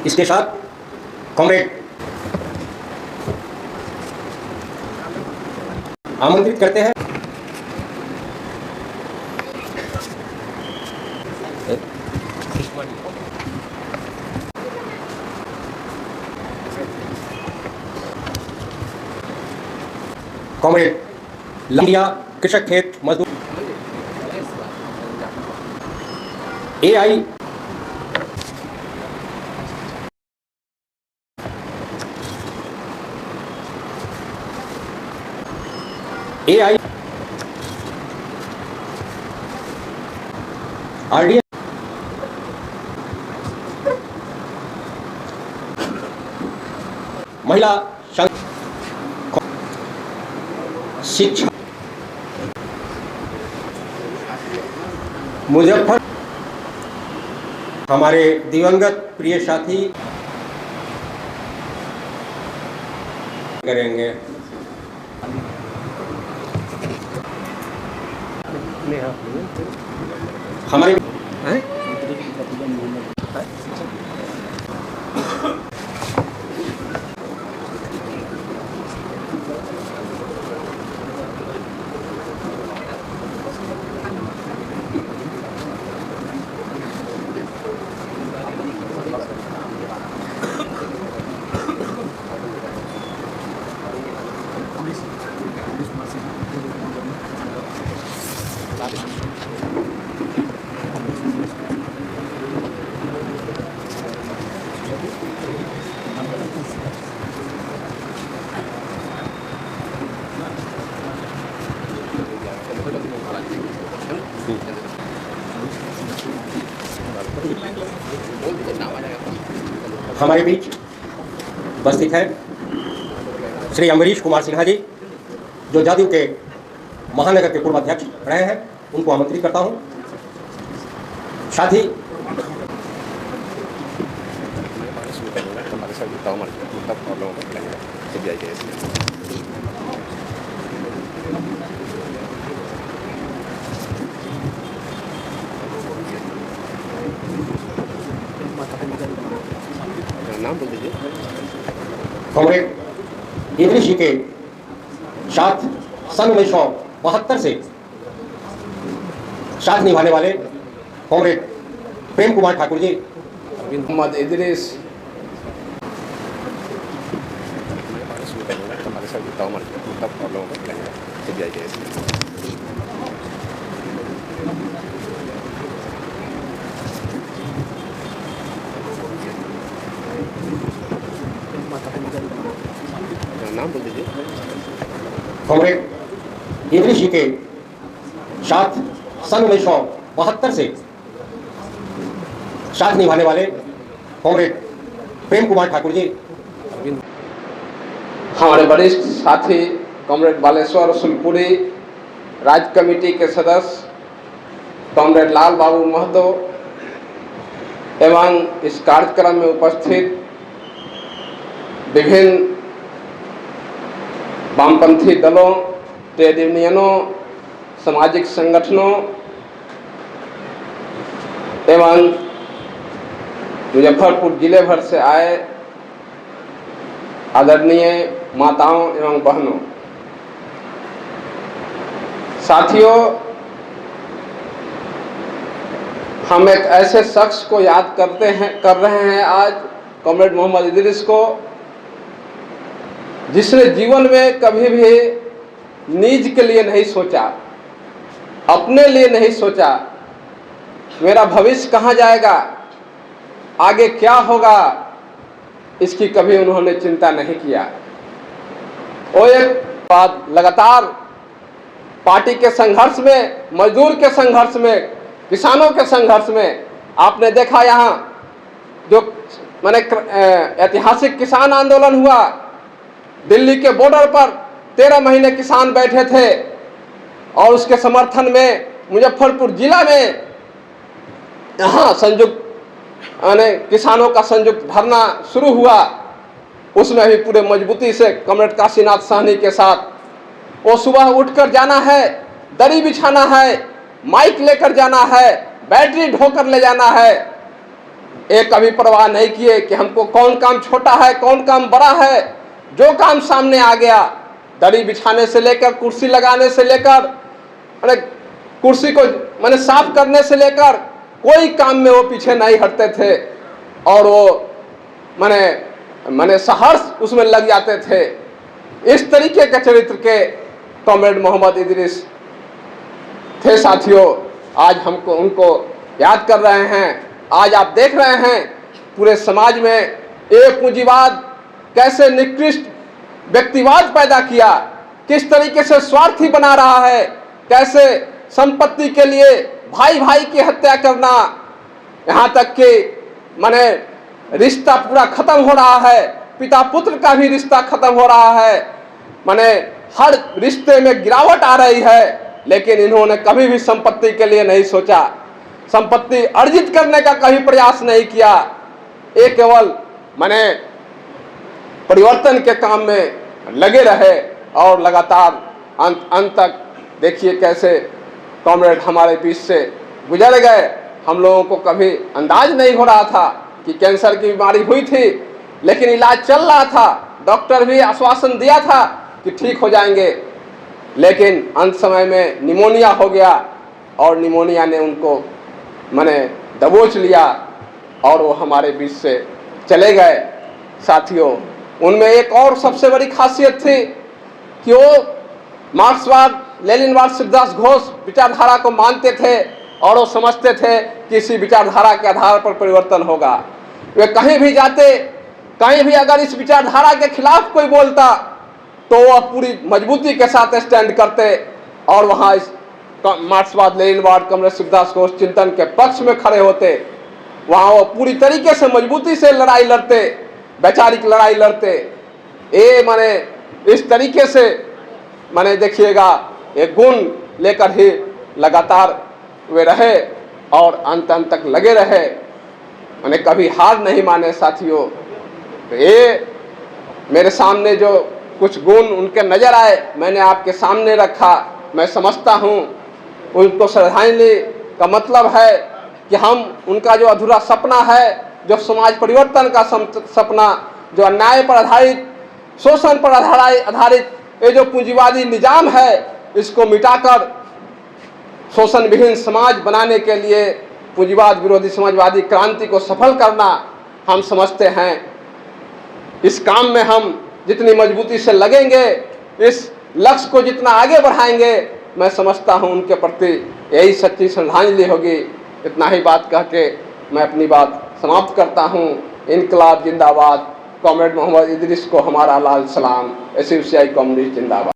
इसके साथ कॉमरेड आमंत्रित करते हैं कॉमरेड लंबिया कृषक खेत मजदूर एआई आरडीएस महिला शिक्षा मुजफ्फर हमारे दिवंगत प्रिय साथी करेंगे। हमारे हमारे बीच उपस्थित है श्री अम्बरीश कुमार सिन्हा जी, जो जदयू के महानगर के पूर्व अध्यक्ष रहे हैं, उनको आमंत्रित करता हूं। साथ ही नाम बोल दीजिए। कॉमरेड इदरीस जी के साथ सन 1972 से साथ निभाने वाले कॉमरेड प्रेम कुमार ठाकुर जी। मोहम्मद इदरीस नाम बोल दीजिए। कॉमरेड इदरीस जी के साथ सन 1972 से साथ निभाने वाले कॉमरेड प्रेम कुमार ठाकुर जी। हमारे वरिष्ठ साथी कॉमरेड बालेश्वर सुलपुरी, राज्य कमेटी के सदस्य कॉमरेड लाल बाबू महतो एवं इस कार्यक्रम में उपस्थित विभिन्न वामपंथी दलों, ट्रेड यूनियनों, सामाजिक संगठनों एवं मुजफ्फरपुर जिले भर से आए आदरणीय माताओं एवं बहनों, साथियों, हम एक ऐसे शख्स को याद कर रहे हैं आज, कॉमरेड मोहम्मद इदरीस को, जिसने जीवन में कभी भी निज के लिए नहीं सोचा, अपने लिए नहीं सोचा, मेरा भविष्य कहाँ जाएगा, आगे क्या होगा, इसकी कभी उन्होंने चिंता नहीं किया। वो एक बात लगातार पार्टी के संघर्ष में, मजदूर के संघर्ष में, किसानों के संघर्ष में आपने देखा, यहाँ जो माने ऐतिहासिक किसान आंदोलन हुआ, दिल्ली के बॉर्डर पर 13 महीने किसान बैठे थे और उसके समर्थन में मुजफ्फरपुर जिला में यहाँ संयुक्त किसानों का संयुक्त धरना शुरू हुआ। उसमें भी पूरे मजबूती से कॉमरेड काशीनाथ साहनी के साथ वो सुबह उठकर जाना है, दरी बिछाना है, माइक लेकर जाना है, बैटरी ढोकर ले जाना है, एक कभी परवाह नहीं किए कि हमको कौन काम छोटा है कौन काम बड़ा है। जो काम सामने आ गया, दरी बिछाने से लेकर कुर्सी लगाने से लेकर मैंने कुर्सी को मैंने साफ करने से लेकर कोई काम में वो पीछे नहीं हटते थे और वो मैंने सहर्ष उसमें लग जाते थे। इस तरीके के चरित्र के कॉमरेड मोहम्मद इदरीस थे साथियों। आज हमको उनको याद कर रहे हैं। आज आप देख रहे हैं पूरे समाज में एक पूंजीवाद कैसे निकृष्ट व्यक्तिवाद पैदा किया, किस तरीके से स्वार्थी बना रहा है, कैसे संपत्ति के लिए भाई भाई की हत्या करना, यहाँ तक कि माने रिश्ता पूरा खत्म हो रहा है, पिता पुत्र का भी रिश्ता खत्म हो रहा है, माने हर रिश्ते में गिरावट आ रही है। लेकिन इन्होंने कभी भी संपत्ति के लिए नहीं सोचा, संपत्ति अर्जित करने का कभी प्रयास नहीं किया। ये केवल माने परिवर्तन के काम में लगे रहे और लगातार अंत तक देखिए कैसे कॉमरेड हमारे बीच से गुजर गए। हम लोगों को कभी अंदाज नहीं हो रहा था कि कैंसर की बीमारी हुई थी, लेकिन इलाज चल रहा था। डॉक्टर भी आश्वासन दिया था कि ठीक हो जाएंगे, लेकिन अंत समय में निमोनिया हो गया और निमोनिया ने उनको मैंने दबोच लिया और वो हमारे बीच से चले गए। साथियों, उनमें एक और सबसे बड़ी खासियत थी कि वो मार्क्सवाद लेनिनवाद सिद्धांत घोष विचारधारा को मानते थे और वो समझते थे कि इसी विचारधारा के आधार पर परिवर्तन होगा। वे कहीं भी जाते, कहीं भी अगर इस विचारधारा के खिलाफ कोई बोलता तो वह पूरी मजबूती के साथ स्टैंड करते और वहाँ इस मार्क्सवाद लेनिनवाद कम्युनिस्ट सिद्धांत घोष चिंतन के पक्ष में खड़े होते। वहाँ वो पूरी तरीके से मजबूती से लड़ाई लड़ते, वैचारिक लड़ाई लड़ते। ये माने इस तरीके से माने देखिएगा एक गुण लेकर ही लगातार वे रहे और अंत तक लगे रहे, माने कभी हार नहीं माने। साथियों, तो ये मेरे सामने जो कुछ गुण उनके नजर आए मैंने आपके सामने रखा। मैं समझता हूँ उनको श्रद्धांजलि का मतलब है कि हम उनका जो अधूरा सपना है, जो समाज परिवर्तन का सपना, जो अन्याय पर आधारित, शोषण पर आधारित ये जो पूंजीवादी निजाम है, इसको मिटाकर शोषण विहीन समाज बनाने के लिए पूंजीवाद विरोधी समाजवादी क्रांति को सफल करना हम समझते हैं। इस काम में हम जितनी मजबूती से लगेंगे, इस लक्ष्य को जितना आगे बढ़ाएंगे, मैं समझता हूं उनके प्रति यही सच्ची श्रद्धांजलि होगी। इतना ही बात कह के मैं अपनी बात समाप्त करता हूं। इनकलाब जिंदाबाद। कॉमरेड मोहम्मद इदरीस को हमारा लाल सलाम। एसयूसीआई कम्युनिस्ट जिंदाबाद।